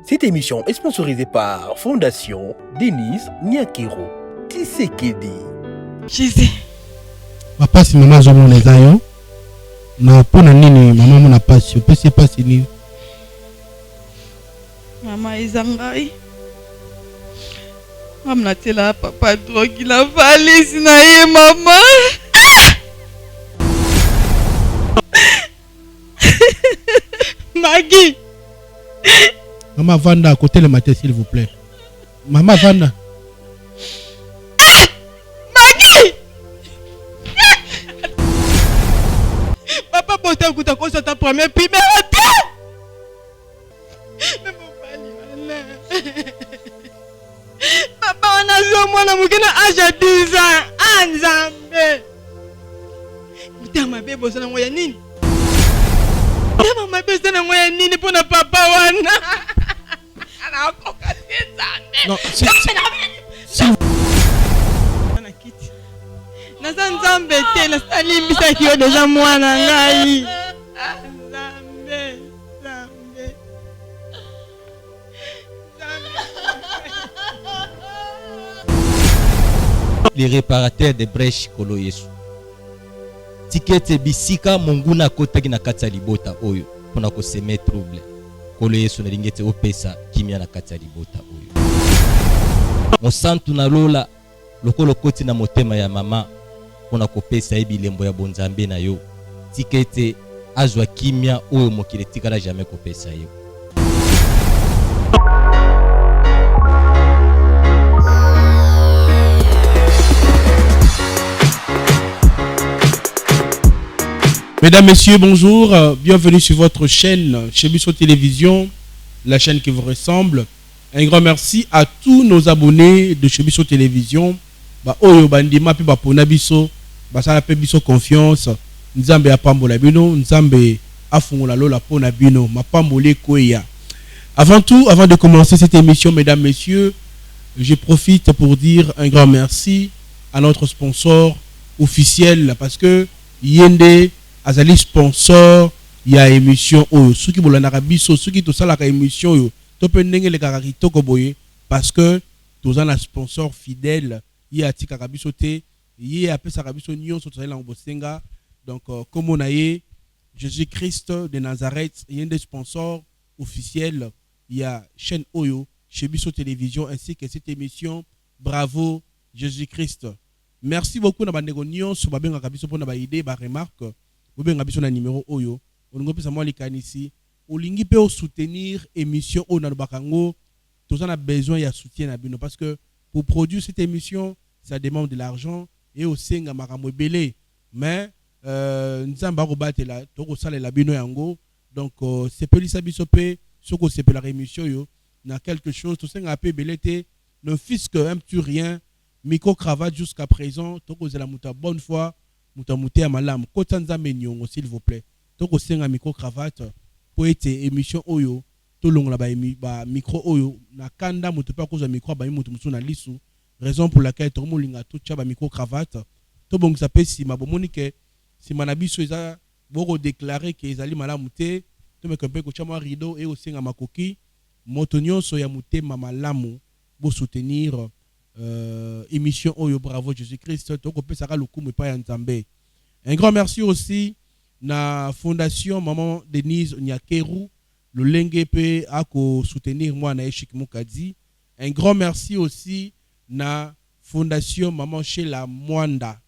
Cette émission est sponsorisée par Fondation Denise Nyakero Tshisekedi. Jésus. Papa si maman zo mon ezayo. Na pona nini maman mona pasi, opesi pasi ni. Mama ezangai. Amna tela papa drogi la valise na ye mama. Maggie. Maman Vanda à côté le matin s'il vous plaît. Maman Vanda. Maggie. Papa porte un coup de cause à ta première primaire. Papa on a joué moi na mukena âge de 10 ans. Anzambe. Muta mabe bozana ngoya nini? Yama mabe bozana ngoya nini pona papa wana? Ana okoka tezane. Non, Ana kiti. Naza nzambe te na sali mbisa kiyo deja mwana ngai. Nzambe. Les réparateurs de brèches kolo yesu tikete bisika monguna kotaki na kati ya libota oyo pona ko seme trouble kolo yesu na lingete opesa kimia na kati ya libota oyo mosantu na lola lokolo koti na motema ya mama pona kopesa ebilembo ya bonzambe na yo tikete azwa kimia oyo mokili tikala jamais kopesa yo. Mesdames, Messieurs, bonjour. Bienvenue sur votre chaîne Chebiso Télévision, la chaîne qui vous ressemble. Un grand merci à tous nos abonnés de Chebiso Télévision. Oyo bandima pe bapona biso, basala pe biso confiance. Nzambe apambola bino, nzambe afungola lola pona bino, mapambole koya. Avant tout, avant de commencer cette émission, mesdames, messieurs, je profite pour dire un grand merci à notre sponsor officiel parce que Yende azali sponsor ya émission oyo soki bolandaka biso soki tosalaka émission oyo tope ndenge lekaka kitoko boye parce que toza na sponsor fidèle ye atikaka biso te ye apesaka biso nyonso tozali na bosenga donc comme na ye Jésus-Christ de Nazareth yende sponsor officiel ya chaîne oyo chez Biso Télévision ainsi que cette émission. Bravo Jésus-Christ. Merci beaucoup na bandeko nyonso babengaka biso pona ba idée ba remarque bobenga biso na numéro oyo olingo pesa mwa likanisi olingi pe o soutenir émission o na bakango toza na besoin ya soutien na bino parce que pour produire cette émission ça demande de l'argent et au senga makambo belé mais nzamba ko batela to ko sala la bino yango donc sepelisa biso pe soko sepela émission yo na quelque chose to senga pe belé ne fisque un petit rien micro cravate jusqu'à présent to ko zela muta bonne foi mutamuté à malam kota nzambe nyongo s'il vous plaît toko senga micro cravate po ete émission oyo to longola ba micro oyo na kanda mutu pa koza micro ba mutu musu na lisu raison pour laquelle to molinga to tcha ba micro cravate to bongisa pesi mabomoni ke si manabiso eza boko déclarer que ezali malamu te to me kompe ko chama rideau et au senga makoki moto nyonso ya mutema malamu bo soutenir émission Oyo Bravo Jésus-Christ toko pesaka lukumu pa ya nzambe. Un grand merci aussi na fondation maman Denise Nyakeru le lenge pe ako soutenir moi na Eshik Mukadi. Un grand merci aussi na fondation maman Sheila Mwanda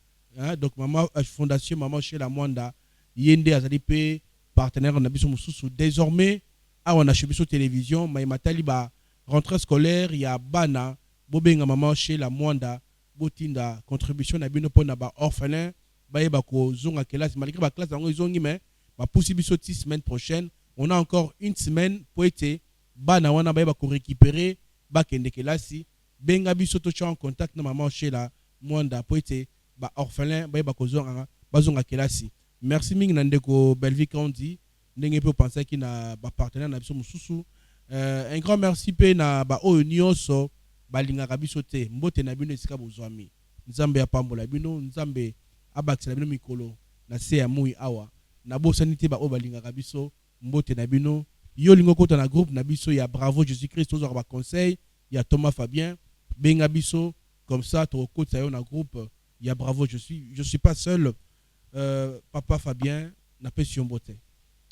donc maman fondation maman Sheila Mwanda yende azali pe partenaire na biso mususu désormais awana Chebiso Télévision matali ba rentrée scolaire ya bana bobenga maman chez la Mwanda botinda contribution na bino pona ba orphelin ba ko zonga classe malgré ba classe ngo zongi mais ba pousse biso 6 semaines prochaine on a encore une semaine pour être bana wana ba ko récupérer ba kende classe benga biso to en contact na maman chez la Mwanda pour être ba orphelin ba ko zonga classe. Merci mingi na ndeko Belvic Kandi ndenge pe penser ki na ba partenaire na biso mususu un grand merci pe na ba oyo nyonso balingaka biso te mbote na bino esika bozwami nzambe apambola bino nzambe abakisela bino mikolo na se ya mui awa na bosani te ba o balingaka biso mbote na bino Yo lingo kota na groupe na biso ya Bravo Jésus-Christ tous ba conseil, il y a Thomas Fabien, benga biso comme ça to kota yo na groupe il y a Bravo je suis pas seul. Papa Fabien n'a pas si mbote.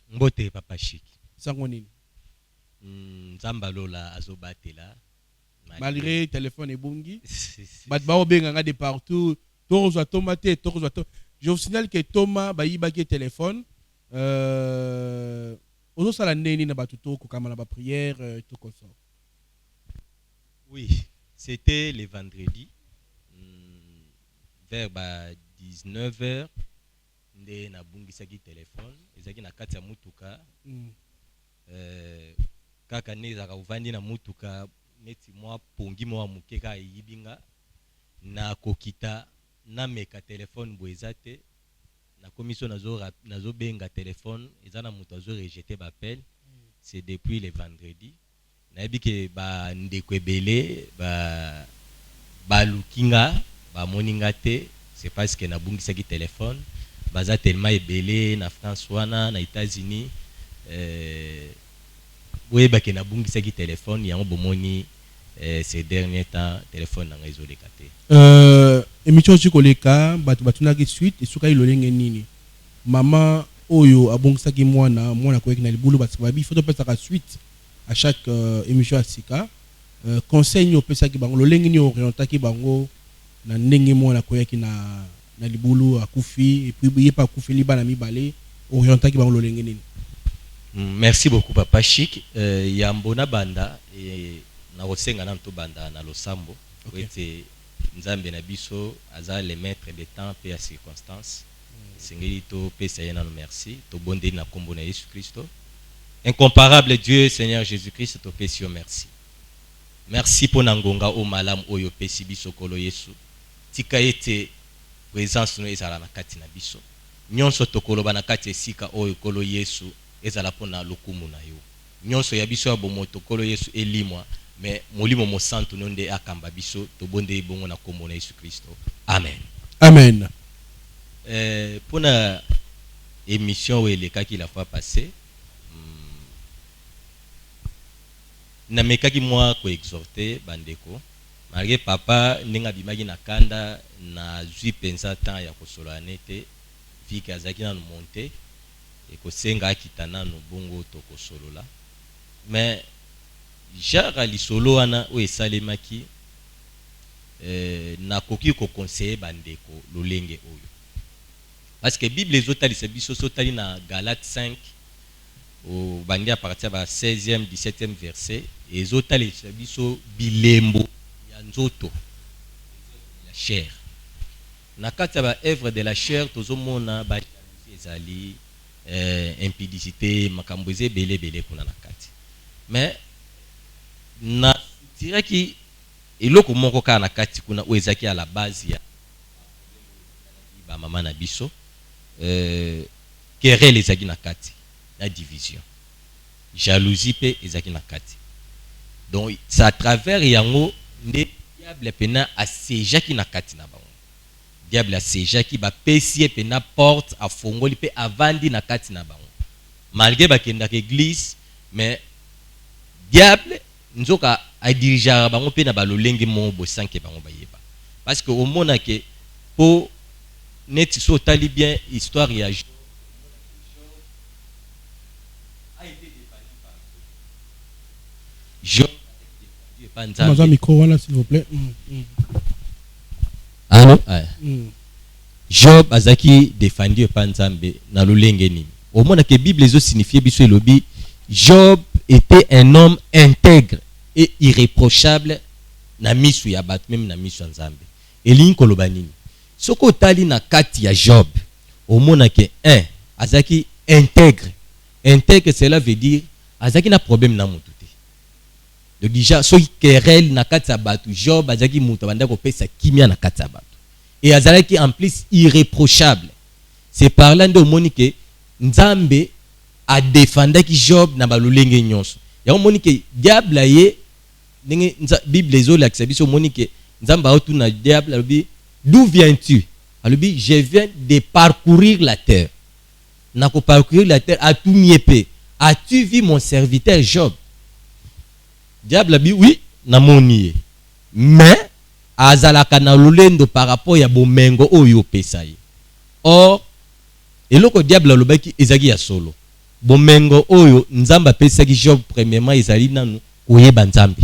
Mbote papa chic. Sango nini? Nzamba lola azobatela. Malgré téléphone et bongi. Batbao benga de partout. Tozo tomate, tozo to. Je vous signale que Thomas ba yibaki téléphone. Ozo sala neni na batuto ko kama na ba prière tout comme ça. Oui, c'était le vendredi vers 19h. Nde na bungisaki téléphone ezaki na kati ya mutuka kaka nezaka uvandi na mutuka neti mwa pongi mwa muke ka yibinga na kokita na meka téléphone boezate na commission nazo benga téléphone ezana muto azo rejeter l'appel. C'est depuis le vendredi na yebike ba ndeko ebele ba lukinga ba moninga te. C'est parce que na bungisaki téléphone baza tellement ebele na France wana na États-Unis boyeba ke na bungisaki téléphone yango bomoni ces derniers temps téléphone na ngai ezoleka te. Émission chikoleka batunaki suite esuka ilolenge nini mama oyo abongisaki mwana koyeki na libulu babi faut pesa suite à chaque émission à sika conseil ni opesaki bango lolenge ni orientaki bango na ndenge mwana koyeki na libulu akufi et puis il pas akufi libana mibale orienté ki bango lolenge nini. Merci beaucoup papa chic. Ya mbona banda na kosenga na to banda na losambo ete nzambe na biso aza le maître des temps pe ya circonstances. Sengeli to pesa yena no merci to bonde na kombo na Jésus Christo. Incomparable Dieu Seigneur Jésus-Christ to pesi merci. Merci pour nangonga o malam oyo pesi biso kolo Yesu. Tika ete présence no ezala na kati na biso nyonso tokoloba na kati esika oyo kolo Yesu ezala pona lokumu na yo nyonso ya biso ya bomoto kolo Yesu elimwa mais molimo mo santo nonde akamba biso to bonde bongo na kombo na Yesu Kristo. Amen. Amen. Pona émission welekaki la fois passée na mekaki moi ko exhorter bandeko malgré papa ndinga bimaki na kanda na zui pensa temps ya kosolola nete viki azaki na monte et kosenga akitana no bongo to kosolola mais jara lisolo wana o esalemaki na koki ko conseiller bandeko lolenge oyo parce que Bible ezotalisa biso sotali na Galates 5 au bandi à partir de 16e 17e verset ezotalisa biso bilembo nzoto la chair na kati ba œuvre de la chair tozomona ba ezali impudicité makambo ezebele bele kuna na kati mais na tiraki eloko moko ka na kati kuna o ezaki à la base ya ba mama na biso querelle ezaki na kati na division jalousie pe ezaki na kati donc c'est à travers yango nde diable pena asejaki na kati na bango diable asejaki ba pesi pena porte a fongoli pe avandi na kati na bango malgré bakenda ke église mais diable nzoka a diriger bango pe na balolenge mo bosanke bango bayeba parce que au mona ke po net so tali bien histoire ya Job a été défendu par Job. Dans un micro, voilà, s'il vous plaît. Allô? Job azaki défendu par Nzambe na lolenge nini. Au moins que Bible les signifie biso elobi Job était un homme intègre et irréprochable na misu ya bat même na misu Nzambe. Elingi koloba nini? Soko tali na kati ya Job au moins que azaki intègre. Intègre cela veut dire azaki na problème na mutu. Donc déjà so querelle na kati ya batu Job azaki mutu banda ko pesa kimia na kati ya batu et azalaki en plus irréprochable. C'est par là ndo monique Nzambe a défendaki Job na balolenge nyonso ya monique diable ye ndenge Bible ezola kisabiso monique Nzambe a na diable alobi d'où viens-tu? Alobi je viens de parcourir la terre. Na ko parcourir la terre a tout miepe as-tu vu mon serviteur Job? Diable a dit oui, namoni. Mais azalaka na lolendo par rapport ya bomengo oyo pesa ye. Or eloko diable alobaki ezaki ya solo. Bomengo oyo nzamba pesa ki Job premièrement ezali nanu koyeba nzambe.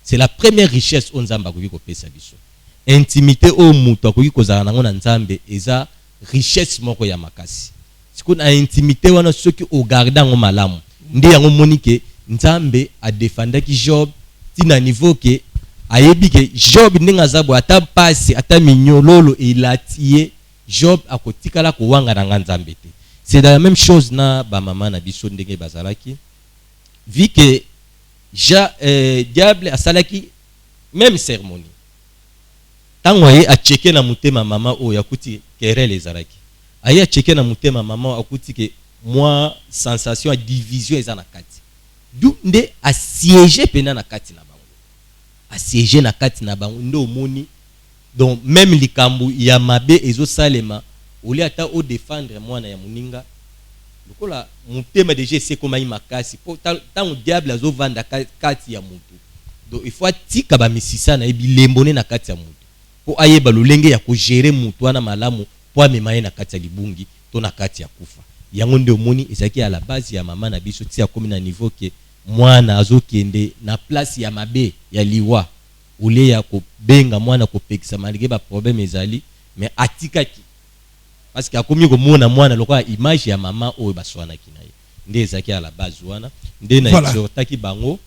C'est la première richesse on nzamba koki ko pesa biso. Intimité o mutu akoki kozala nango na nzambe eza richesse moko ya makasi. Sikuna intimité wana soki o garda ngo malamu. Ndi yango monike nzambe a défendaki Job tina niveau ke ayebi ke Job ndinga zabo ata pasi ata minyololo ilatie Job akotikala ko wanga na nzambe te. C'est la même chose na ba mama na biso ndenge bazalaki. Vu que diable asalaki même cérémonie. Tango ye a checké na mutema mama o yakuti querelle ezalaki. Aye a checké na mutema mama akuti ke moi sensation à division eza na kati. Du nde a siéger pena na kati na bango. A siéger na kati na bango ndo omoni. Donc même likambu ya mabe ezo salema oli ata o défendre mwana ya muninga. Lokola mutema déjà c'est comme ay makasi po tango diable azo vanda kati ya mutu. Donc il faut tika ba misisa na ebilembone na kati ya mutu. Po ayeba lolenge ya ko gérer mutu wana malamu po amemaye na kati ya libungi to na kati ya kufa. Yango nde omoni ezaki à la base ya mama na biso tia komi na niveau ke mwana azokende na place ya mabe ya liwa ule ya ko benga mwana ko pekisa malgré ba problème ezali mais atikaki parce que akomi ko mona mwana lokola image ya mama oyo baswana kinaye nde ezaki à la base wana nde na exhortaki bango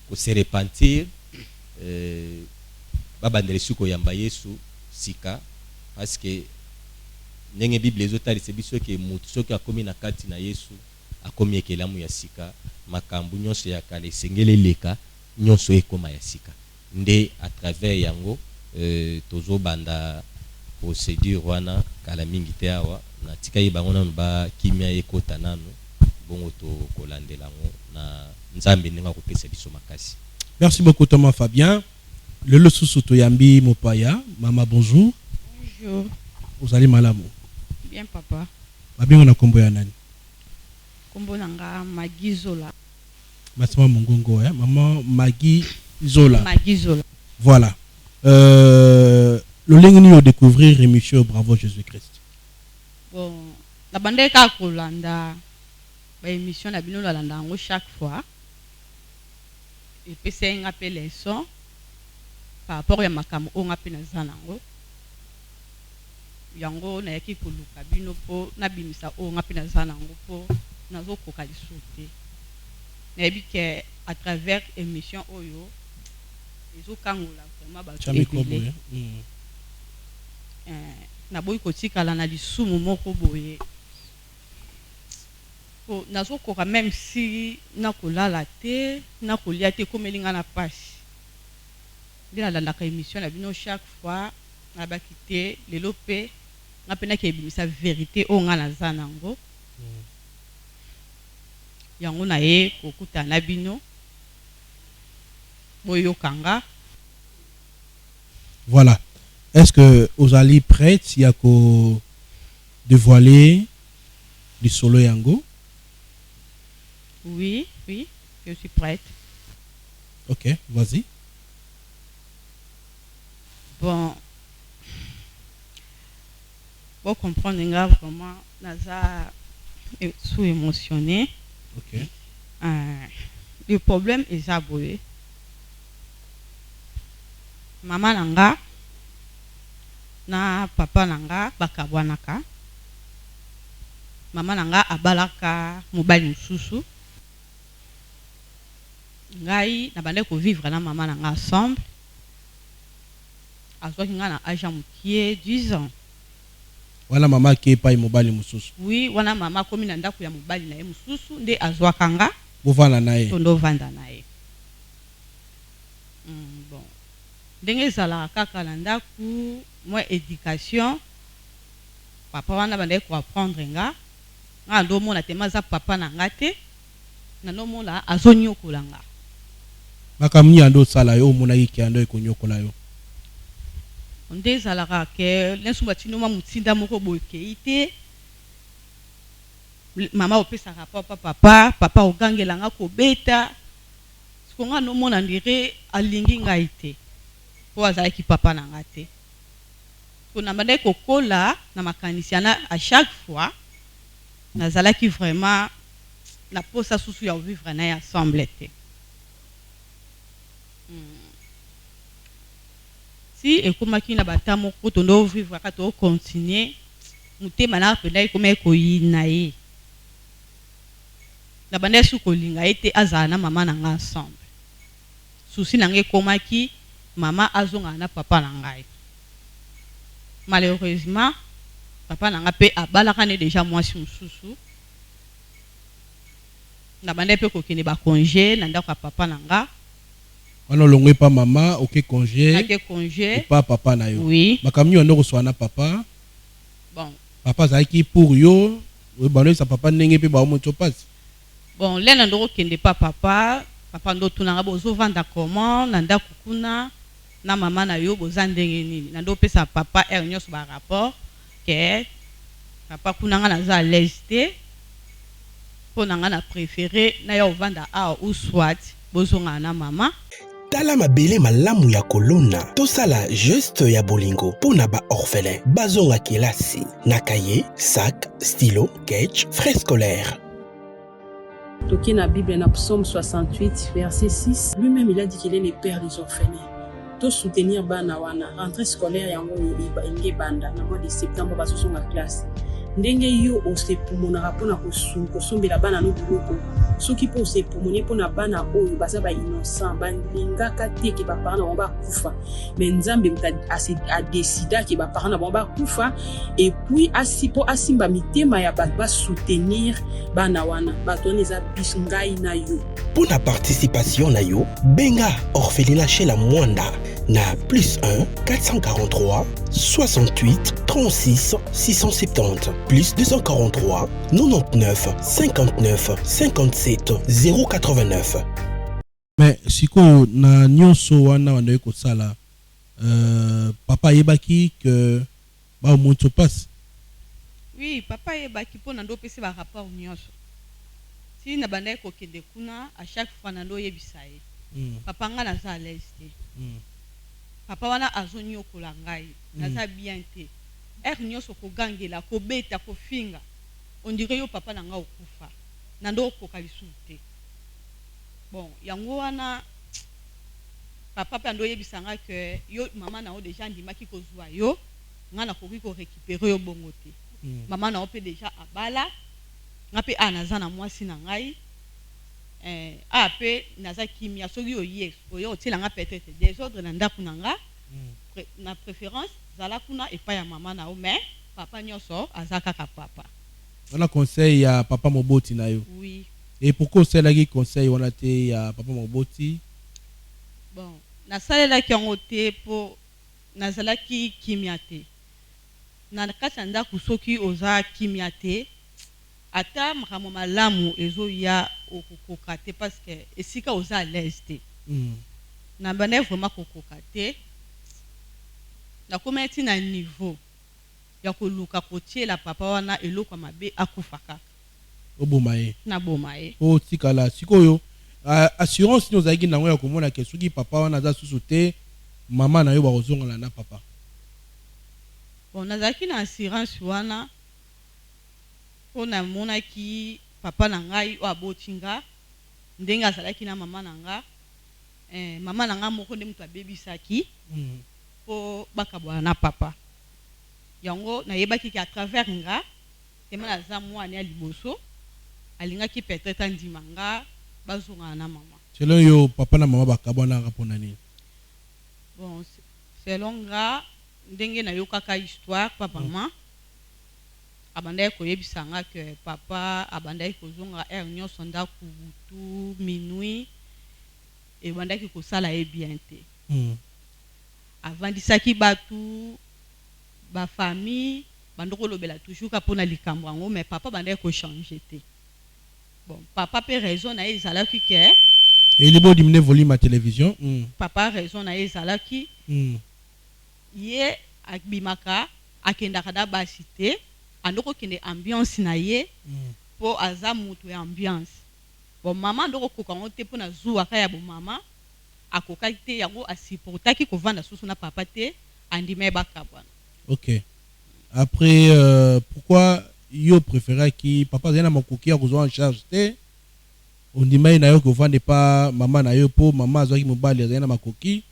ko se repentir babandele suko yamba Yesu sika parce que ndenge Bible ezotalisa biso ke mutu soki akomi na kati na Yesu akomi ekelamu ya sika makambu nyonso ya kale sengele leka nyonso ekoma ya sika nde à travers yango tozo banda procédure wana kala mingi te awa na tika yibango nanu ba kimia ekota nanu bongo to kolandela ngo na nzambe ndinga kopesa biso makasi. Merci beaucoup Thomas Fabien. Le Losusu Toyambi Mopaya, maman bonjour. Bonjour. Vous allez malamu? Bien papa. Babin on a kombo ya nani? Kombo nanga Magi Zola. Masama Mongongo ya, maman Magi Zola. Magi Zola. Voilà. Le lingni au découvrir émission Bravo Jésus-Christ. Bon, la bande ka kolanda ba émission na bino la landa ngo chaque fois. Et puis c'est un appel leçon par rapport à makamo on appelle na zanango. Yango na yaki koluka bino po na bimisa on appelle na zanango po nazo koka lisuté. Na yebi ke à travers émission oyo ezo kangola vraiment ba tebele. Na boyi kotikala na lisumu moko boye. Po nazo koka même si na kolala te na kolia te komelinga na pasi. Ndina la émission na bino chaque fois na bakité lelo pe na pena ke bimisa vérité o nga na zanango. Yango na ye kokuta na bino boyo kanga. Voilà. Est-ce que vous allez prête y a ko dévoiler du solo yango? Oui, oui, je suis prête. Ok, vas-y. Bon, pour comprendre vraiment, Naza est sous-émotionné. Ok. Le problème est aboué. Maman nanga na papa nanga bakabwanaka. Maman nanga abalaka mobali mususu. Ngai na bande ko vivre na maman nanga ensemble. Azwaki nga na âge mukie 10 ans. Wana mama ki pa mobali mususu. Oui, wana mama komi na ndako ya mobali na ye mususu nde azwaka nga. Bovana na ye. Tondo vanda na ye. Bon. Ndenge ezalaka kaka na ndako moi éducation. Papa wana bande ko apprendre nga. Nga ndo mona te maza papa na nga te. Na no mona azonyokola nga. Makamni ando sala yo mona yiki ando ekonyokola yo. Onde ezalaka ke lensu batino ma mutinda moko boke ite mama opesa rapport papa papa ogangelanga kobeta sikonga no mona ndire alingi ngai te po azalaki papa na nga te po na bande kokola na makanisi yana à chaque fois nazalaki vraiment na posa susu ya vivre na ensemble te si ekomaki na bata moko tondo vivre ka to continuer mutema na penda ekoma koyina ye na bande su kolinga ete azala na mama na nga ensemble susi na ngai komaki mama azonga na papa na ngai malheureusement papa na nga pe abalaka ne déjà mwasi mususu na bande pe kokende ba congé na ndako papa na nga wana longwe pa mama ok congé pa papa na yo oui makamni wana ko swana papa bon papa zaki pour yo we bano sa papa ndenge pe ba moto passe bon lena ndoko kende pa papa ndo tunanga bozo vanda comment na ndako kuna na mama na yo boza ndenge nini na ndo pesa papa nyonso ba rapport que papa kuna nga naza l'aise po na nga na préféré na yo vanda a ou soit bozonga na mama tala mabele malamu ya kolona tosala geste ya bolingo pona ba orphelin bazonga kelasi na cahier sac stylo sketch frais scolaire. Toki na Bible na Psaume 68 verset 6 lui-même il a dit qu'il est le père des orphelins. To soutenir bana wana rentrée scolaire yango inge banda na mois de septembre basosonga classe ndenge yo osepumona pona kosombela bana no biloko soki po osepumoni pona bana oyo baza ba innocent balingaka te ke baparents na bango bakufa mais nzambe a décida ke baparents na bango bakufa et puis asipo asimba mitema ya bato basoutenir bana wana bato wana eza biso ngai na yo. Pona participation na yo benga orphelinat chez la Mwanda na +1 443 68 36 670 plus 243 99 59 57 089. Mais siko na nyonso wana wana ko sala papa yebaki que ba moto passe. Oui, papa yebaki pona ndo pesi ba rapport nyonso. Si na banda ko kende kuna à chaque fois na ndo yebisa ye. Papa nga na za l'aise te. Papa wana azonyo kola ngai naza bien te nyonso ko gangela ko beta ko finga on dirait yo papa na nga okufa na ndo ko kalisute bon yango wana papa pe ndo yebisa nga que yo mama na o déjà ndimaki ko zwa yo nga na ko récupérer yo bongo te mama na o pe déjà abala nga pe anaza na mwasi na ngai pe naza kimia soki oyo otila nga peut-être désordre na ndako na nga na préférence zala kuna epa ya mama na o mais papa nyonso azaka ka papa. On a conseil ya papa Moboti na yo. Oui. Et pourquoi c'est là qui conseil on a te ya papa Moboti? Bon, na salela ki ngote po nazala ki kimia te. Na kati ndako soki oza kimia te ata makambo malamu ezo ya okokoka te parce que esika oza à l'aise te. Na bana vraiment kokoka te. Na kometi na niveau ya koluka kotiela papa wana eloko mabe akufaka. Obomaye. Na bomaye. O tikala sikoyo assurance nous a dit na ngoya komona ke soki papa wana za susu te mama na yo ba kozonga na papa. Bon nazaki na assurance wana pona mona ki papa na ngai o abotinga ndenga azalaki na mama na nga mama na nga moko nde mutu abebisaki po bakabwana na papa yango na yebaki ki à travers nga tema na za mwana ya liboso alingaki peut-être ndima nga bazonga na mama. Selon yo papa na mama bakabwana rapona nini? Bon selon nga ndenge na yokaka histoire papa mama abandai koyebisa nga que papa abandai kozonga nyonso ndako butu minuit et bandaki kosala ye bien te. Avandisaki batu ba famille bandoko lobela toujours ka pona likambo yango mais papa bandai ko changer te. Bon papa pe raison na ezalaki que et les beau diminuer volume à télévision. Papa raison na ezalaki ye akbimaka akendaka da basité andoko kende ambiance na ye po aza mutu ya ambiance. Bon maman ndoko kokango te po na zuwa kaya bo mama akokaki te yango asupportaki kovanda susu na papa te andime bakabwana. Ok. Après pourquoi yo préférait qui papa zena makoki akozwa en charge te on dit mais na yo kovande pas maman na yo po maman azwaki mobali zena makoki.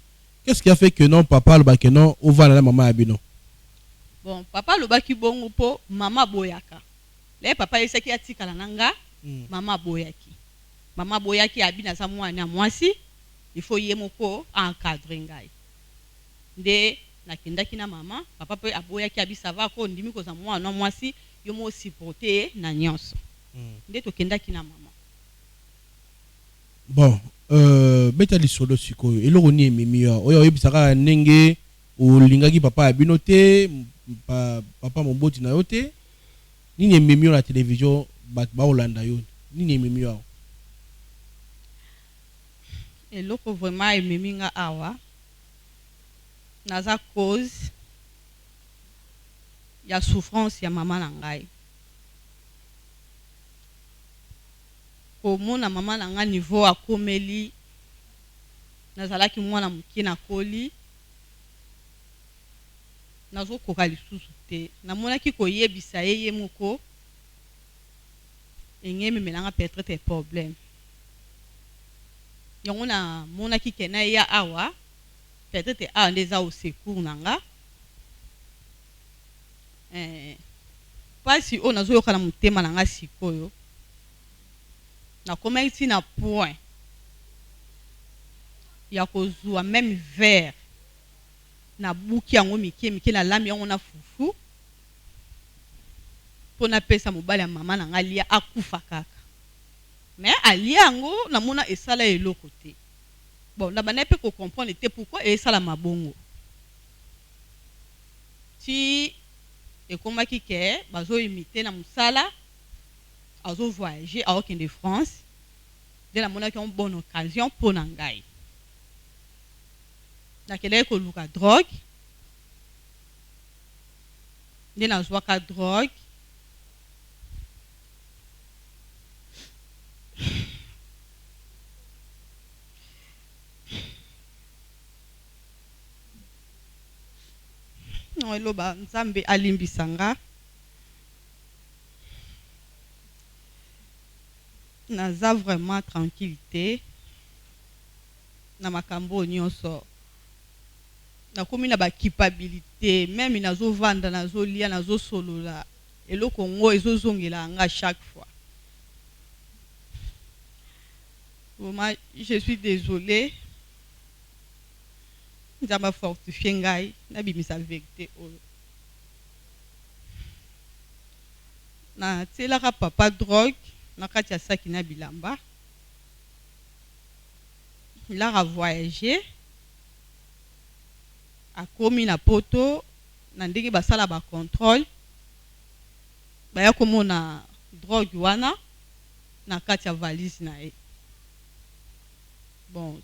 Qu'est-ce qui a fait que non papa le ba que non au vanda la maman abino? Bon papa le ba ki bongo po mama boyaka. Le papa yesaki atikala nanga mama boyaki. Mama boyaki abina sa mwana mwasi il faut yemoko encadrer ngai. Nde nakendaki na mama papa pe aboyaki abisava ko ndimi ko za mwana mwasi yo mo supporter na nyonso. Nde tokendaki na mama. Bon beta lisolo sikoyo eloko ni ememi oyo oyebisaka ndenge olingaki papa abino te papa moboti na yo te nini ememi na télévision ba olanda yo nini ememi yo? Eloko vraiment ememi nga awa naza cause ya souffrance ya mama na ngai. Komona mama na nga niveau akomeli nazalaki mwana mokie na koli nazokoka lisusu te namonaki koyebisa ye moko engememelanga peut-être problème yango na monaki kena ya awa peut-être awa nde eza au secours na nga pasi oyo nazoyoka na motema na nga sikoyo nakomaki na point ya kozwa même verre na buki yango mike mike na lambi yango na fufu po na pesa mobali ya mama na nga lia akufa kaka mais alia yango namona esala eloko te. Bon na bana pe ko comprendre te pourquoi esala mabongo ti ekomaki ke bazo imiter na musala azo voyager à Okende de France de la monaki une bonne occasion pour nangai na kele ko luka drogue de na zwaka drogue no eloba nzambe alimbisanga naza vraiment tranquillité na makambo nyonso nakomi na ba culpabilité même nazo vanda nazo lia nazo solola eloko ngo ezozongela nga chaque fois. Vraiment je suis désolée nzamba fortifier ngai na bimisa vérité oyo na tielaka papa drogue nakati ya saki na bilamba il a voyagé akomi na poto na ndenge basala ba contrôle baya komona drogue wana na kati ya valise na ye. Bon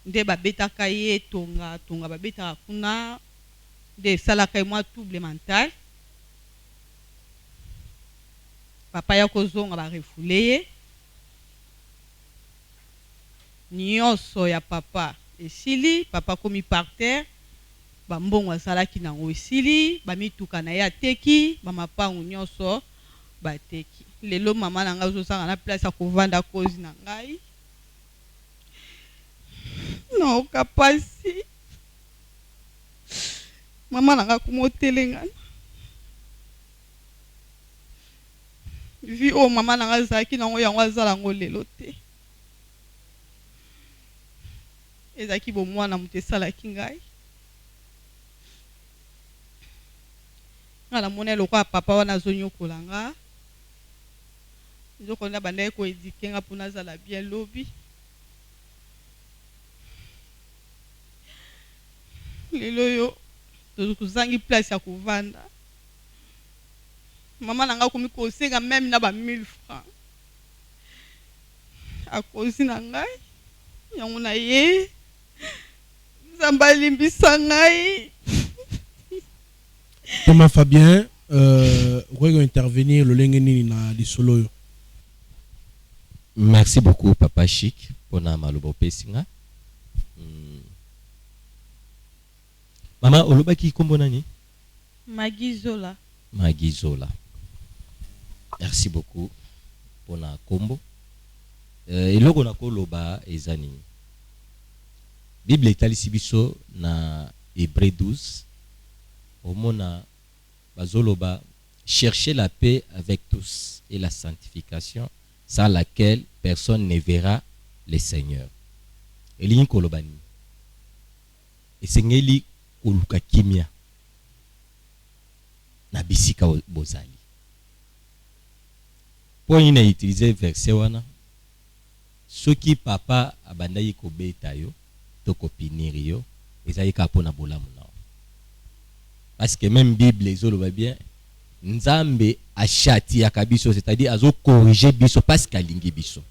nde babetaka ye tonga babetaka kuna nde esalaka ye mwa trouble mental papa ya kozonga barefule ye nyonso ya papa esili papa komi par terre bambongo asalaki nango esili bamituka na ye ateki bamapangu nyonso bateki. Lelo mama na ngai azosanga na place ya kovanda kozi na ngai naoka pasi mama na ngai kumotelengana vi o mama na ngai azalaki nango yango azala yango lelo te ezalaki bomwana moto esalaki ngai nga namona eloko ya papa wana azonyokola nga nzoko na bandaki koedike nga mpona azala bien lobi lelo yo tozangi place ya kovanda mama na nga komi kosenga même na ba 1000 francs akozi na ngai yango na ye nzambe alimbisa ngai. Thomas Fabien, vous intervenir le lengeni na lisolo yo. Merci beaucoup, Papa Chic, pour la malobo pesinga. Maman, oloba ki kombo nani? Magizola. Magizola. Merci beaucoup pour la combo. Et là, on a koloba ezani. Bible etalisi biso na Hébreux 12. Au mona bazoloba chercher la paix avec tous et la sanctification sans laquelle personne ne verra le Seigneur. Eli kolobani. Esengeli koluka kimia. Na bisika bozali. Pour y utiliser verset wana. Ceux qui papa abandayi kobeta yo, to kopiniri yo, ezali ka pona bolamu nao. Parce que même Bible ezoloba bien, Nzambe achati ya kabiso, c'est-à-dire azo corriger biso parce qu'alingi biso.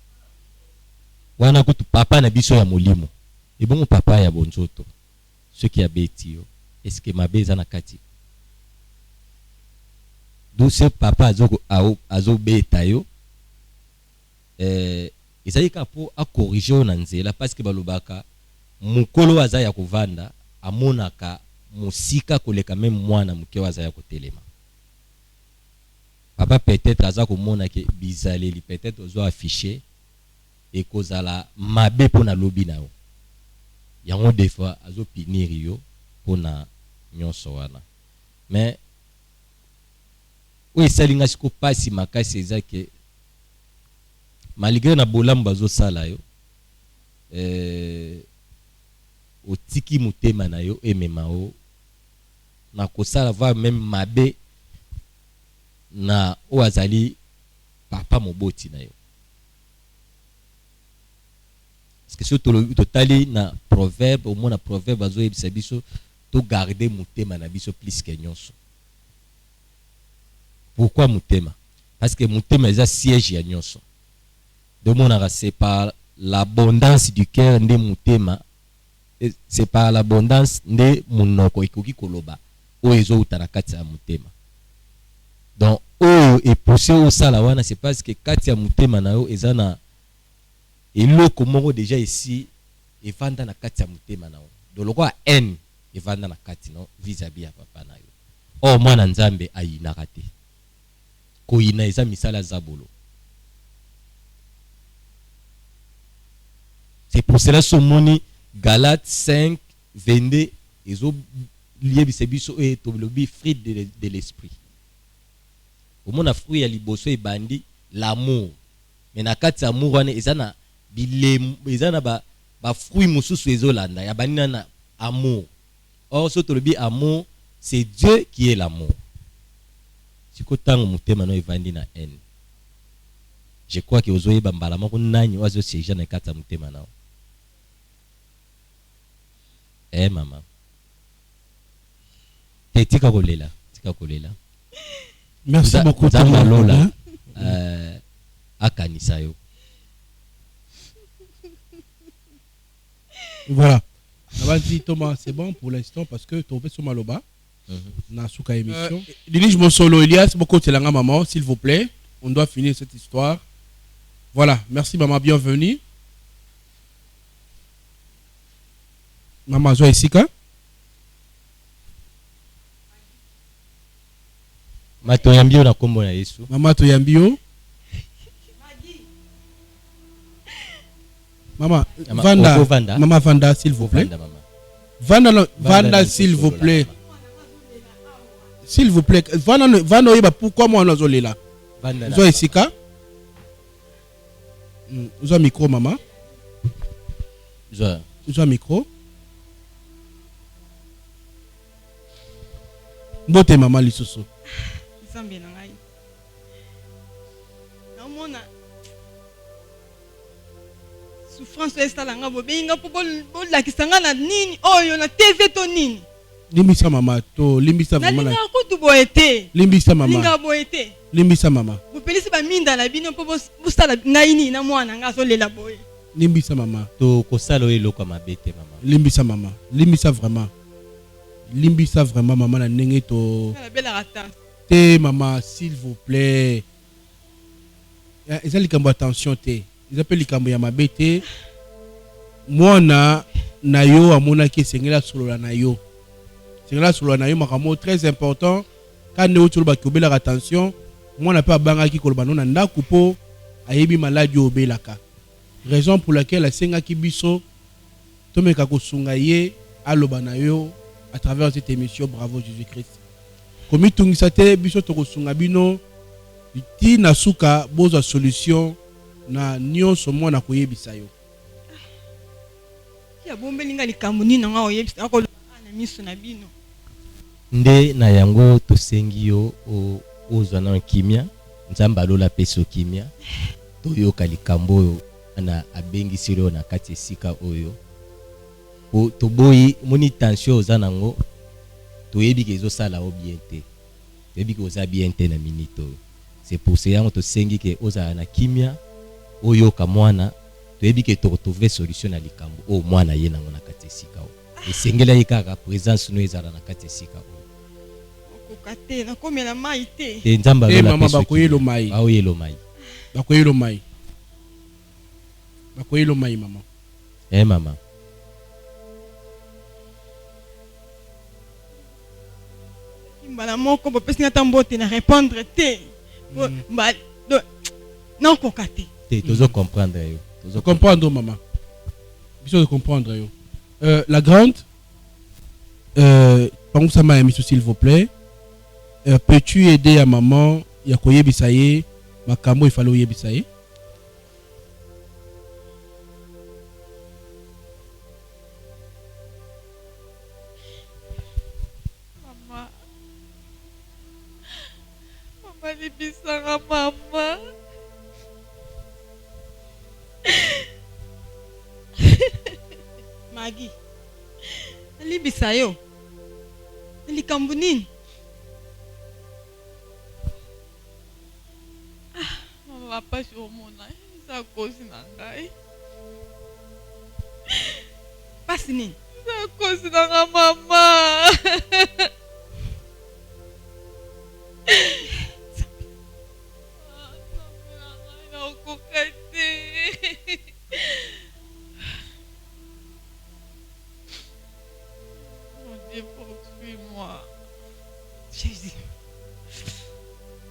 Wana kutu papa na biso ya molimo. Et bon papa ya bonzoto. Ceux qui abeti yo, est-ce que mabeza na kati? Donc ce papa azo beta yo, ezali ka po a corriger na nzela parce que balobaka mukolo aza ya kovanda amonaka musika koleka même mwana muke aza ya kotelema. Papa peut-être aza komona ke bizaleli peut-être ozo afficher et kozala mabe pona lobi na yo. Yango des fois azo pinir yo pona nyonso wana. Mais oui, salinga siko pasi makasi ezake malgré na bolam bazo sala yo otiki mutema na yo emema o na kosala va même mabe na oazali papa moboti na yo. Parce que si totali na proverbe, au moins na proverbe bazo ebisa biso to garder mutema na biso plus que nyonso. Pourquoi mutema? Parce que mutema eza siège ya nyonso. De mon c'est par l'abondance du cœur nde mutema, c'est par l'abondance nde munoko ikoki koloba o ezo utana kati ya mutema. Donc o e poussé au sala wana, c'est parce que kati ya mutema na yo ezana eloko moko déjà ici evanda na kati ya mutema na yo. Donc lokwa haine evanda na kati no vis-à-vis ya papa na yo. O mwana Nzambe ayinaka te. Koyina eza misala zabolo. C'est pour cela que moni Galates 5, 22, ils ont lié bisebiso et toblobi fruit de l'esprit. Au monde a fruit à liboso et bandi l'amour. Mais na kati amour wana ezana bilem ezana ba fruit mususu ezolanda ya banina na amour. Or ce toblobi amour, c'est Dieu qui est l'amour. Siko tango mutema no evandi na haine. Je crois que ozoye bambala moko nani wazo seja na kati mutema nao. Maman. Tika kolela. Merci beaucoup. Lola. Akanisa yo. Voilà. Vas-y Thomas, c'est bon pour l'instant parce que tu as fait son maloba. Na souka émission. Dirige mon solo Elias, beaucoup de la maman, s'il vous plaît. On doit finir cette histoire. Voilà. Merci maman, bienvenue. Maman Zoé Sika. Mato yambio na kombo na Yesu. Maman to yambio. Maman Vanda. Maman Vanda s'il vous plaît. Vanda s'il vous plaît. S'il vous plaît. Vanda yeba pourquoi moi on a là. Zoé Sika. Zoé micro maman. Zoé micro. Mbote maman lisusu. Nzambe na ngai. Naomona souffrance estalanga bobenga po bolakisanga na nini oyo na TV to nini. Limbisa mama to limbisa vraiment. Na linga kutu boete. Limbisa mama. Linga boete. Limbisa mama. Bopelisi ba minda na bino po bosala ngai ni na mwana nga so lela boye. Limbisa mama. To kosalo eloko mabete mama. Limbisa mama. Limbisa vraiment. Limbisa vraiment maman na ndenge to. La belle rata. Te maman s'il vous plaît. Ezali kambo attention te. ils appellent likambo ya mabete mwana na yo amona ki sengela solo na yo makambo très important quand nous tu ba kobela attention mwana pa banga ki koloba na ndako po ayebi maladi obelaka raison pour laquelle asenga ki biso tomeka kosunga ye aloba na yo à travers cette émission Bravo Jésus-Christ komi tungisa te biso to kosunga bino ti na suka boza solution na nyonso mwana koyebisa yo ya bombelinga likambo nini nga oyebisa akolo na miso na bino nde na yango tosengi yo ozwa na kimia nzamba alola peso kimia toyoka likambo oyo na abengisi yo na kati esika oyo po toboyi moni tension oza nango toyebi ke ezosala o bien te toyebi ke oza bien te na minute oyo c'est pour ça yango tosengi ke ozala na kimia oyoka mwana toyebi ke tokotrouver solution na likambo o mwana ye nango na kati esika oyo esengela ye kaka présence no ezala na kati esika oyo okokate na komela mai te te nzamba alola mama bakoyelo mai baoyelo mai bakoyelo mai mama mama mbala moko bopesi ngata mbote na répondre te non kokate te tozo comprendre yo tozo comprendre maman biso de comprendre yo la grande pangu sama ya miso s'il vous plaît peux-tu aider à maman ya koyebisa ye makambo ifalo yebisa ye libisanga mama Magi libisa yo likambo nini mama pasi omona eza kosi na ngai pasi nini eza kosi na nga mama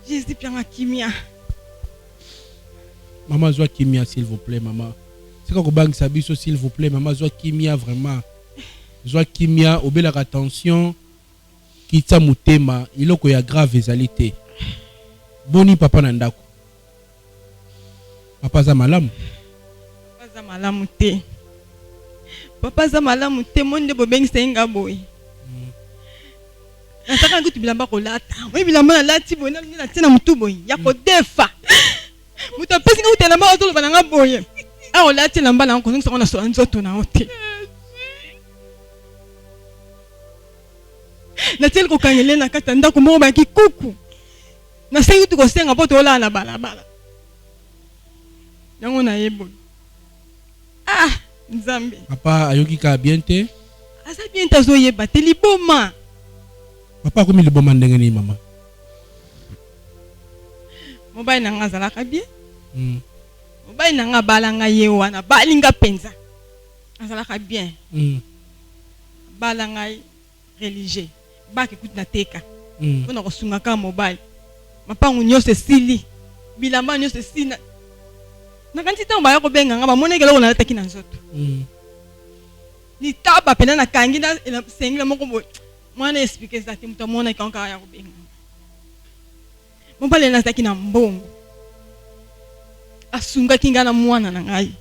Jésus pianga kimia. Maman zoa kimia s'il vous plaît maman. C'est quoi bang sabiso s'il vous plaît maman zoa kimia vraiment. Zoa kimia obela attention kita mutema iloko ya grave ezalité. Boni papa na ndako. Papa za malamu. Papa za malamu te. Papa za malamu te monde bobengi senga boy. Nataka ngutu bilamba ko lata. Oui bilamba na lati boy na tina mutu boy. Ya ko defa. Mutu pesi ngutu bilamba otolo bananga boy. A o lati lamba na ko nso na so nzoto na ote. Na tel ko kangele na kata ndako mo ba ki kuku. Na sengi tu ko senga poto ola na balabala. Yango na yebo. Ah, Nzambe. Papa ayoki ka bien te? Asa bien ta zo yeba te liboma. Papa komi liboma ndenge ni mama. Mobile na nga zalaka bien. Mobile na nga balanga ye wana balinga penza. Azalaka bien. Balanga religieux. Ba ki kutu na teka. Pona ko sunga ka mobile. Mapangu nyose sili. Bilamba nyose sina. Na kanti tamba ya ko benga nga ba moneke loko na taki na nzoto. Ni taba pena na kangi na sengila moko boy. Mwana explique ça te muta mona kanka ya ko benga. Mobile na taki na mbongo. Asunga kinga na mwana na ngai.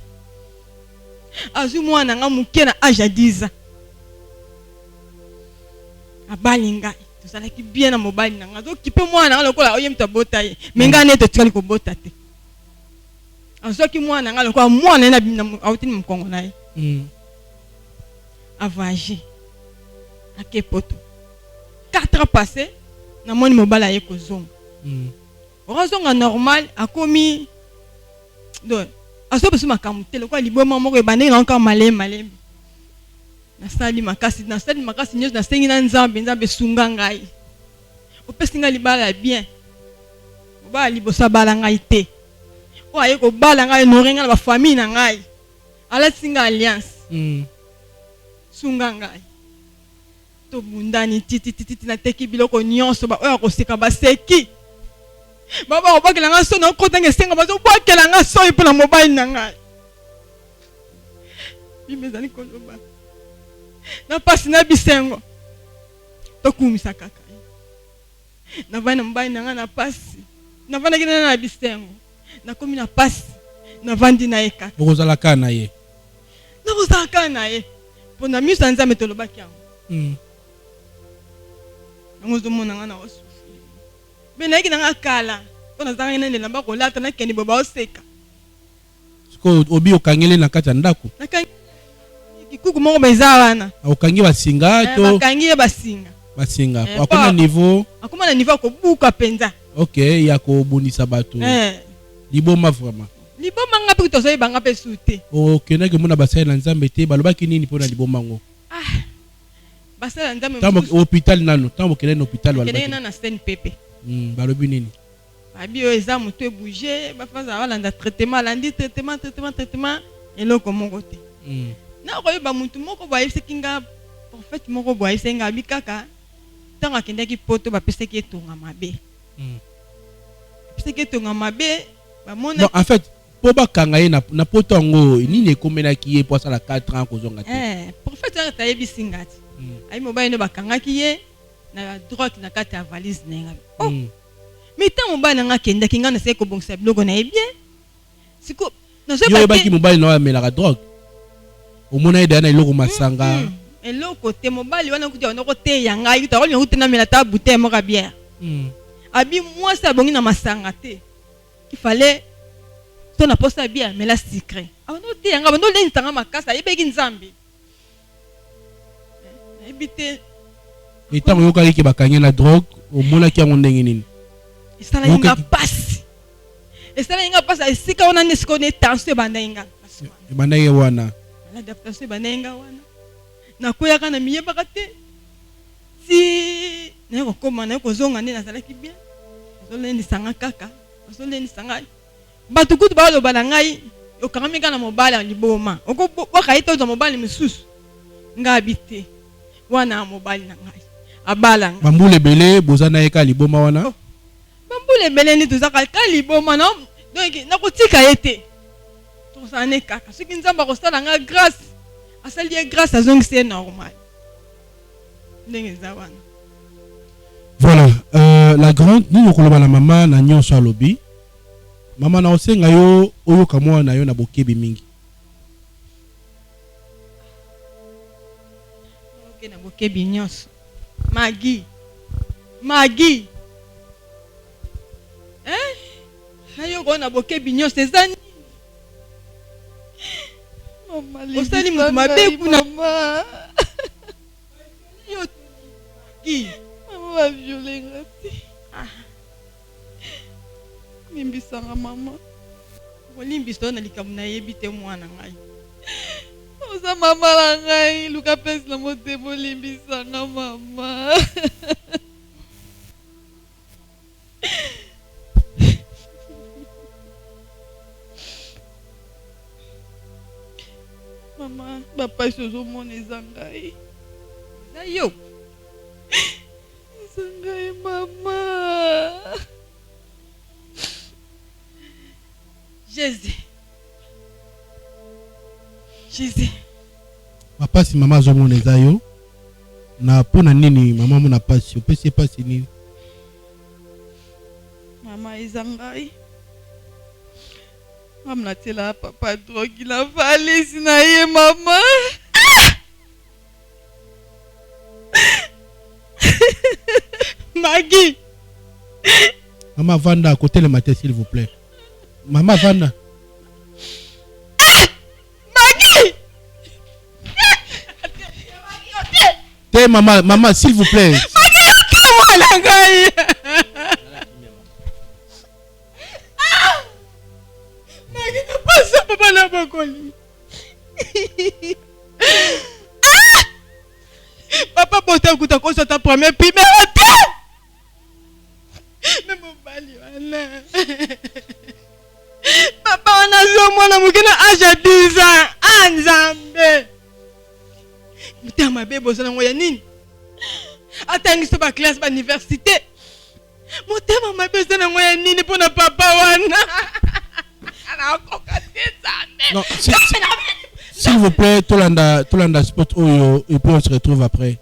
Azu mwana nga muke na âge 10 ans. Abalinga tozala ki bien na mobile na nga do kipe mwana nga lokola oyemta bota ye. Menga ne to tikali ko bota te. Azoki mwana nga lokola mwana na bina awtini mkongo na ye. Avagi. Ake poto. 4 ans passés na moni mobile aye ko zonga. Ozonga normal akomi do aso besu makamute lokola liboma moko ebande na encore malem. Na sali makasi nyos na sengi na Nzambe sunga ngai. Opesi nga libala bien. Oba libosa bala ngai te. aye kobala ngai norenga na bafamille na ngai alatinga alliance sunga ngai tobundani titititi nateki biloko nyonso oyo akoseka baseki baba obakela ngai so nakotanga esenga bazobwakela ngai soi mpo na mobali na ngai bimbe ezali koloba na pasi na bisengo tokumisa kaka navandi na mobali na ngai na pasi navandaki na bisengo nakomi na pasi navandi na ye kaka bokozalaka na ye nakozalaka na ye mpo na miso ya nzambe tolobaki yango yango ozomona ngai na osufri mpe nayeki na ngai kala mpo nazalaki na elamba kolata nakende boba oseka siko obi okangeli na kati ya ndako kikuku moko beza wana okangi basinga to bakangi ye basinga akoma niveau akobuka mpenza ok ya kobundisa bato liboma vraiment liboma nga mpe tozoyebanga mpe su te okendaki mona basali na nzambe te balobaki nini mpona liboma ngo basali na nzambe hôpital nano ntango bokendaki na hôpital balobaki na sene pepe balobi nini babi oyo eza moto ebouge bafaza balanda traitement alandi traitement eloko moko te nakoyeba motu moko boyebisaki nga prophète moko boyebisaki nga abi kaka ntango akendaki poto bapesaki etonga mabe non, en fait, pour bakanga ye na poto yango nini ekomenaki ye po asala 4 ans kozonga te prophète ata yebisi nga ti ayi mobali no bakangaki ye na drogue na kati ya valise na ye mais ntango mobali na nga akendaki nga nasali kobongisa biloko na ye bien siko yo oyebaki mobali na oyo amelaka drogue omona ye daya na eloko masanga eloko te mobali wana kuti wanoko te ya ngai takolinga kuti namela ta bouteille moko ya bière abi mwasi abongi na masanga te kifale to na posa bière mela secret abono te yanga bono lengi tanga makasa ayebeki nzambe ayebi te etango yokaki ke bakangi na drogue omonaki yango ndenge nini esala yinga pasi esika wana nde sikoyo ne tension ebanda yinga ebanda ye wana adaptation ebanda yinga wana nakoyaka na miyebaka te si naye kokoma naye kozonga nde nazalaki bien azolendisanga kaka azolendisanga bato kutu baloba na ngai okangami kaka na mobali ya liboma okobwaka ye tozwa mobali mosusu ngai abi te wana ya mobali na ngai abalanga bambula ebele boza na ye ka liboma wana bambula ebele ndi tozaka ka liboma donc nakotika ye te tozala ne kaka soki nzambe akosala nga grâce asali ye grâce azongisi ye normal ndenge eza wana. Voilà, la grande nini okoloba na mama na nyonso alobi mama na osenga yo oyoka mwana yo na bokebi mingi oke na bokebi nyonso magi nayoka na bokebi nyonso eza nini osali moto mabe kuna Mama violenga te. Limbisanga mama. Limbisa na likambo na yebi te mwana ngai. Oza mama la ngai luka pesi na motemo limbisanga mama. Mama, bapasi ozomona eza ngai. Eza yo. Sangai mama. Jésus. Papa si mama azomona eza yo na pona nini mama mona pasi opesi pasi nini mama eza ngai amna tela papa drogi la valise na ye mama. Maggie. Maman Vanda à côté le matin s'il vous plaît. Maman Vanda. Maggie. T'es maman s'il vous plaît. Maggie comment la gagne. Maggie ne passe pas papa la bakoli. Papa bota kuta kosa ta première primera te. Mais mon bali wana. mwana mukena aja 10 ans. Anzambe. Mutema bebo zana ngoya nini? Atangisa ba classe ba université. Mutema mabe zana ngoya nini pona papa wana? Ana kokate zane. Non, s'il vous plaît, Tolanda Sport Oyo, et puis on se retrouve après.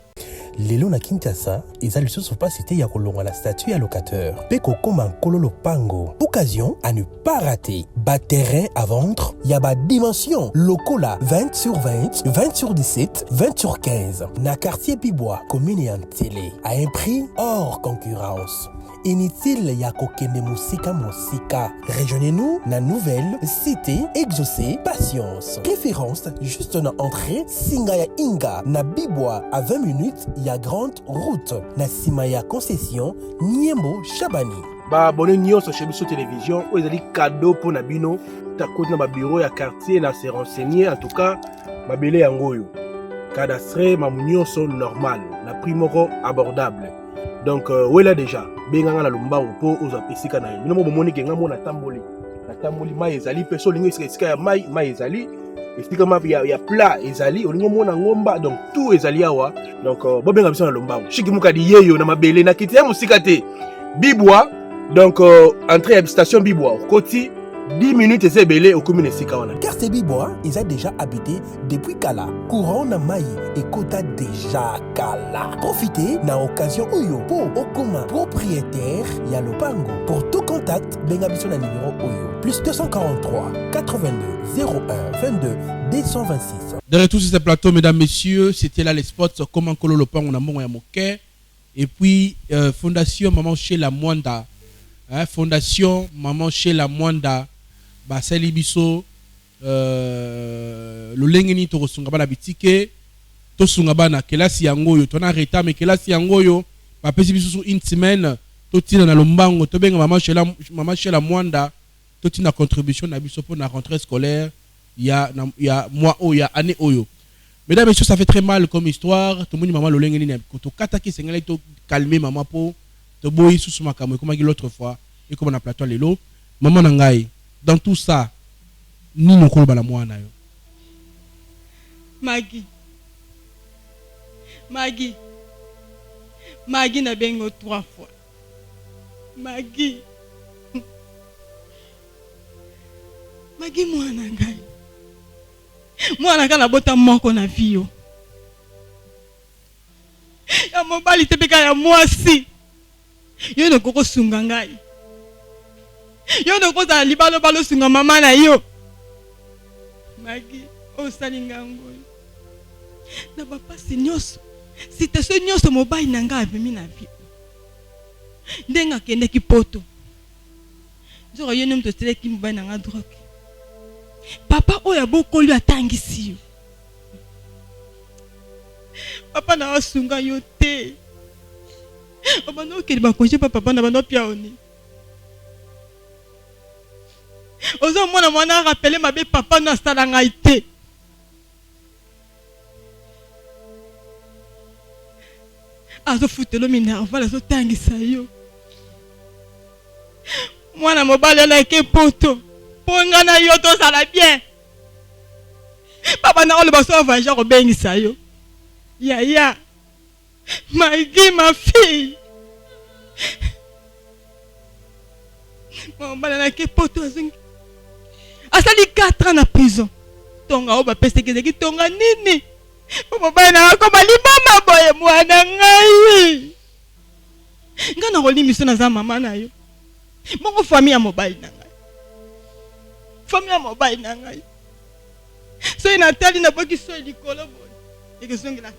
Lelo na Kinshasa, eza lisusu pas cité ya kolonga la statue ya locateur. Peko koma kololo pango. Occasion à ne pas rater. Bas terrain à vendre, ya ba dimension. Lokola 20 sur 20, 20 sur 17, 20 sur 15. Na quartier Pibois, commune en télé. À un prix hors concurrence. Inutile ya kokende musika. Rejoignez-nous na nouvelle cité exaucée patience. Préférence juste na entrée Singaya Inga na Bibwa à 20 minutes ya grande route na Simaya concession Niembo Chabani. Ba abonné nyonso chez Biso Télévision, o ezali cadeau pour na bino ta côté na ba bureau ya quartier na se renseigner en tout cas mabele yango yo. Cadastre mamunyoso normal na prix moko abordable. Donc wela déjà benganga na lombango po ozapesika na yo. Bino bomoni kenga mona tamboli. Na tamboli mai ezali peso lingo esika ya mai ezali. Esika ma ya plat ezali olingo mona ngomba donc tout ezali awa. Donc bobenga biso na lombango. Shiki mukadi yeyo na mabele na kiti ya musika te. Bibwa donc entrée à station Bibwa Koti 10 minutes et belé au commune Sikawana. Quartier Bibois, ils ont déjà habité depuis Kala. Courant na Maï et Kota déjà Kala. Profitez na occasion Oyo pour Okoma propriétaire Yalopango. Pour tout contact, bengabiso na numéro Oyo. Plus 243 82 01 22 226. De retour sur ce plateau, mesdames, messieurs, c'était là les spots comment Kolo Lopango na Mongo ya Moké. Et puis Fondation Maman chez la Mwanda. Fondation Maman chez la Mwanda. Basali biso lolengeni to kosunga bana bitike to sunga bana kelasi yango yo tona reta me kelasi yango yo ba pesi biso sur une semaine to tina na lombango to benga maman chez la Mwanda to tina contribution na biso pour la rentrée scolaire ya mois o ya année oyo. Mesdames et messieurs, ça fait très mal comme histoire. To moni maman lolengeni na ko to kataki sengala to calmer maman po to boyi sous makamwe comme l'autre fois et comme on a plateau lelo maman nangai. Dans tout ça, ni mon kolo bala mwana yo. Maggie na bengo 3 fois. Maggie mwana ngai. Mwana kana bota moko na vie. Ya mobali tepeka ya mwasi. Yo no koko sunga ngai. Yo no koza libalo balo sunga mama na yo. Maggie, o salingango. Na papa sinyoso. Si te so nyoso mobile nanga abimi na vie. Ndenga kende ki poto. Nzora yo nomto tele ki mobile nanga drogue. Papa oya bokoli atangisi yo. Papa na sunga yo te. Obano keli ba konje papa na bano pia oni. Ozo mwana rappelé ma be papa na sala ngai te. Azo futelo minerval azo tangisa yo. Mwana mobali na ke poto. Ponga na yo to sala bien. Papa na ole baso vanja ko bengisa yo. Ya. Maggie, ma fille. Mobali na ke poto azongi. Asali 4 ans na prison. Tonga oba peste ki tonga nini? Mobali na koma libama boye mwana ngai. Ngana rolimiso na za mama na yo. Moko famille ya mobali na ngai. Famille ya mobali na ngai. So ina tali na boki so likolo boye. Ekezongela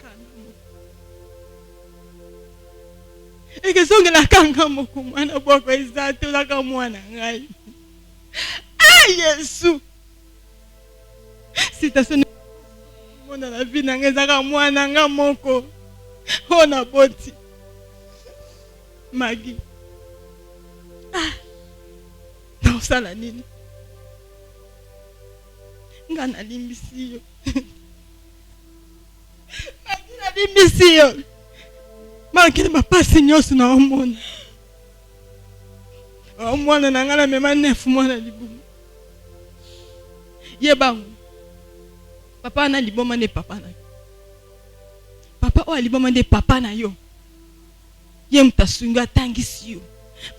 kanga moko mwana boko ezate laka mwana ngai. Yesu. Si ta sonne mona la vie na ngezaka mwana nga moko. Ona boti. Maggie. Na usala nini? Nga na limbisi yo. Maggie na limbisi yo. Maggie ma pasi nyosu na omona. Mwana na nga na mema 9 mwana libumu. Yebango. Papa na liboma ne papa na yo. Papa o liboma ne papa na yo. Ye mtasunga tangisi yo.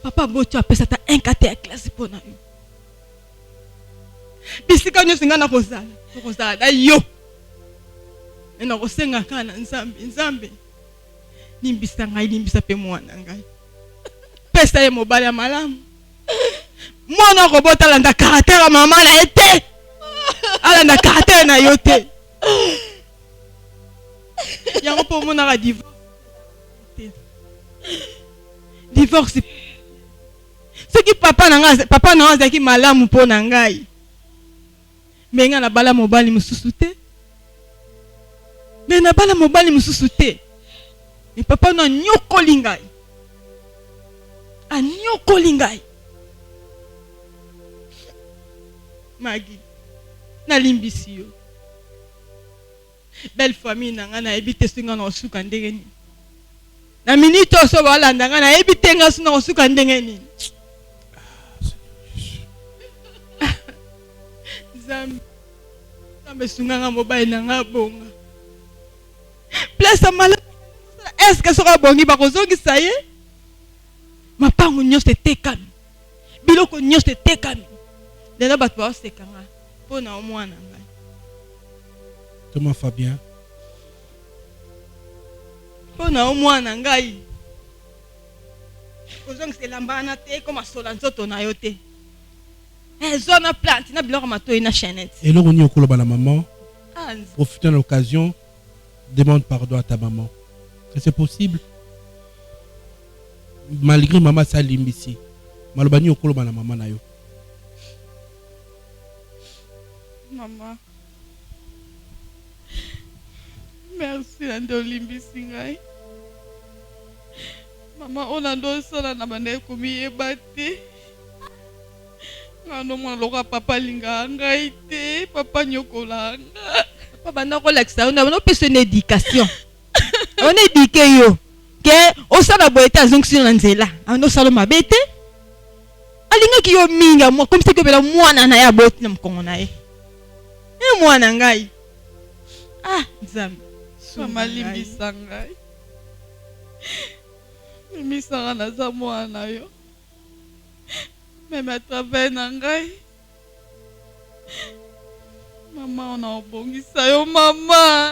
Papa boto apesa ta 1/4 ya classe po na yo. Bisika nyo singa na kozala. Kozala da yo. Ena kosenga kana nzambe. Limbisa ngai limbisa pe mwana ngai. Pesa ye mobali ya malamu. Mwana robota landa caractère mama na ete. Ala na caractère na yo te. Yango po mona ka divorce. Divorce. Ce qui papa na nga ki malamu po na ngai. Menga na bala mobali mususu te. Mais na bala mobali mususu te. Et papa na nyokoli ngai. A nyokoli ngai. Magi. Na limbisi yo. Belle famille na nga na ebite singa na osuka ndenge nini. Na minute oso balanda nga na ebite nga suna osuka ndenge nini. Zambe sunga nga mobile na nga bonga. Place mala. Est-ce que sera bongi ba kozongisa ye? Mapango nyose tekami. Biloko nyose tekami. Dela bato ba sekanga. Pona omwana ngai. Thomas Fabien. Pona omwana ngai. Kozongisa lambana te koma sola nzoto na yo te. Zona plante na biloko mato ina chaînette. Et là on y a okolo bala maman. Profite de l'occasion, demande pardon à ta maman. C'est possible. Malgré maman sa limbisi. Malobani okolo bala maman na yo. Maman. Merci ando limbisi ngai. Maman on ando sola na bande komi ebate. Ngano mwana loka papa linga ngai te, papa nyokola nga. Papa bana ko laksa, on a besoin d'éducation. On éduqué yo. Que osala boyete azongisi na nzela. Ano sala mabete. Alinga ki yo minga mo comme si que bela mwana na ya boti na mkongo na ye. E mwana ngai. Ah, nzambe. Mama limbisa ngai. Limbisa na za mwana yo. Même à travers Nangai. Maman, on a obongi ça, yo maman.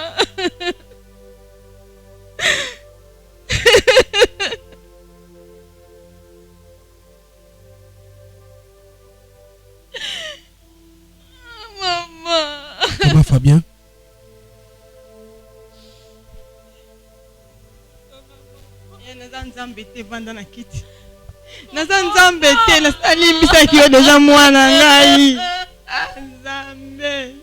Maman. Comment Fabien? Nzambe te vanda na kiti. Nzambe te na salimbisa ki yo deja mwana ngai. Nzambe.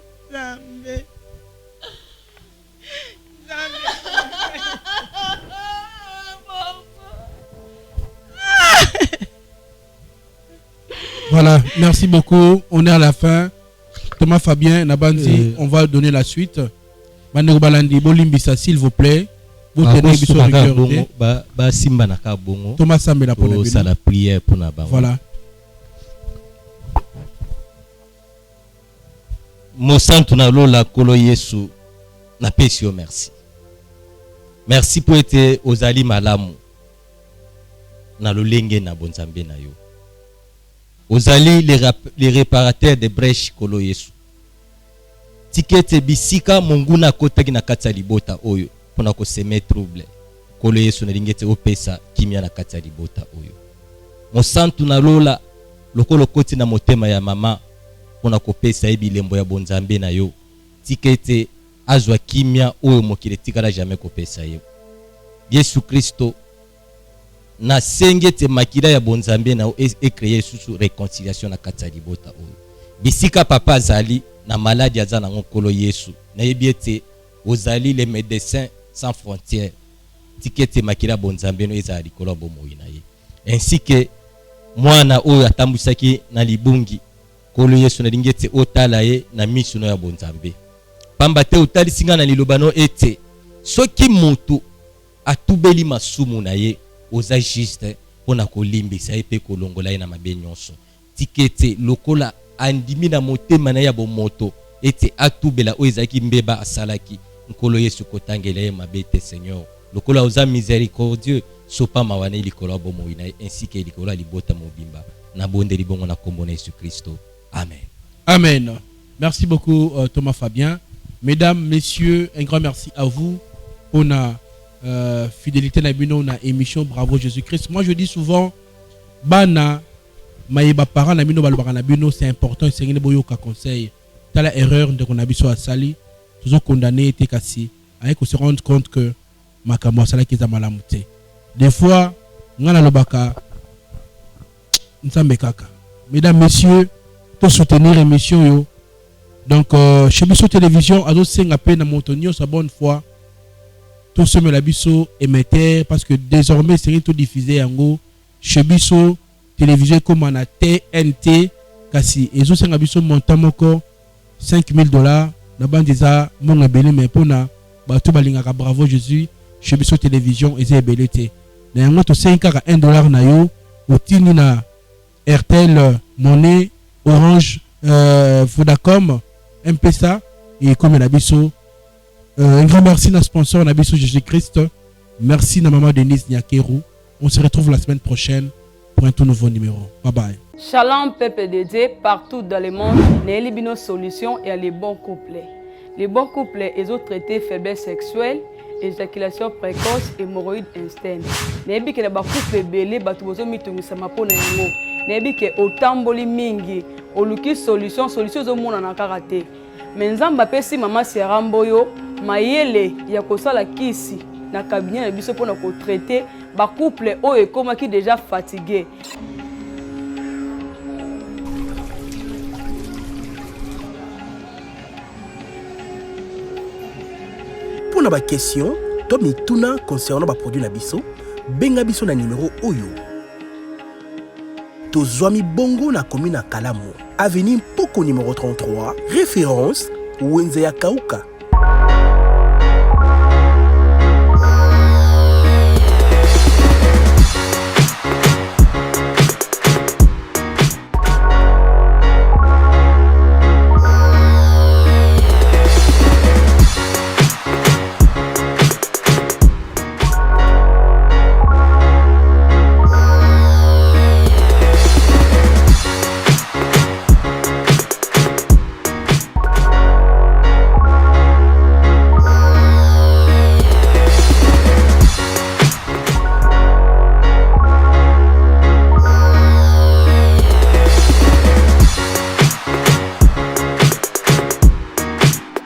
Voilà, merci beaucoup. On est à la fin. Thomas Fabien, Nabandi, on va donner la suite. Manego Balandi, Bolimbisa, s'il vous plaît. Vous tenez biso ba simba na ka bongo. Thomas Sambela pour la ça la prière pour na ba. Voilà. Mo santu na lola kolo Yesu na pesi yo merci. Merci pour être ozali malamu. Na lolenge na bonzambe na yo. Ozali les réparateurs de brèches kolo Yesu. Tikete bisika monguna kotaki na katsa libota oyo. Pona ko seme trouble kolo Yesu na lingete opesa kimia na kati ya libota oyo mosantu na lola lokolo koti na motema ya mama pona ko pesa ebilembo ya bonzambe na yo tikete azwa kimia oyo mokile tikala jamais ko pesa yo Yesu Kristo na sengete makila ya bonzambe na e créer susu réconciliation na kati ya libota oyo bisika papa zali na maladie azana ngokolo Yesu na yebiete ozali les médecins sans frontières tikete makila bonzambe no eza likolo bomoyi na ye ainsi que mwana oyo atambusaki na libungi kolo Yesu na lingete otala ye na miso no ya bonzambe pamba te otali singa na lilobano ete soki mutu atubeli masumu na ye oza juste pona kolimbisa ye pe kolongola ye na mabe nyonso tikete lokola andimi na motema na ya bomoto ete atubela oyo ezalaki mbeba asalaki nkolo Yesu kotangela ye mabe te Seigneur lokola oza miséricordieux sopa mawane likolo ya bomoi na ye ainsi ke likolo ya libota mobimba na bondeli bongo na kombo na Yesu Kristo. Amen. Amen. Merci beaucoup Thomas Fabien. Mesdames, messieurs, un grand merci à vous pour la fidélité na bino na émission Bravo Jésus-Christ. Moi je dis souvent bana maïba parents na bino balobaka na bino, c'est important, c'est ngene boyoka conseil. T'as la erreur de qu'on a biso à sali, toujours condamné te kasi, avec qu'on se rende compte que makambo sala ki za malamu te. Des fois ngana lobaka nzambe kaka. Mesdames, messieurs, pour soutenir l'émission yo. Donc chez Bisso Télévision azo senga pe na montonio sa bonne foi. Tout ce me la Bisso émetteur parce que désormais c'est tout diffusé yango chez Bisso Télévision comme on a TNT kasi ezo senga biso montant moko $5,000 na bandeza mon ebele mais pona bato balingaka Bravo Jésus chez Bisso Télévision eze ebele te. Na yango to senga ka $1 na yo otini na RTL Monnaie Orange Vodacom M-Pesa et comme Nabiso. Un grand merci à sponsor Nabiso Jésus-Christ. Merci à maman Denise Nyakeru. On se retrouve la semaine prochaine pour un tout nouveau numéro. Bye bye. Shalom peuple de Dieu partout dans le monde. N'ayez pas solution et les bons couples. Les bons couples, ils ont traité faiblesse sexuelle, éjaculation précoce, hémorroïdes instinct. N'ayez pas que les couples belés, batu bozo mitungi samapona yango. N'ayez pas que otamboli mingi. Oluki solution zo mona na karate. Menzamba pesi mama Seramboyo mayele ya kosala kisi na cabinet na biso pona ko traiter ba couple oyo ekomaki déjà fatigué. Pour na ba question, to mituna concernant ba produit na biso, benga biso na numéro oyo. Tozwami bongo na commune à Kalamu, avenue Poko numéro 33, référence Wenze ya Kauka.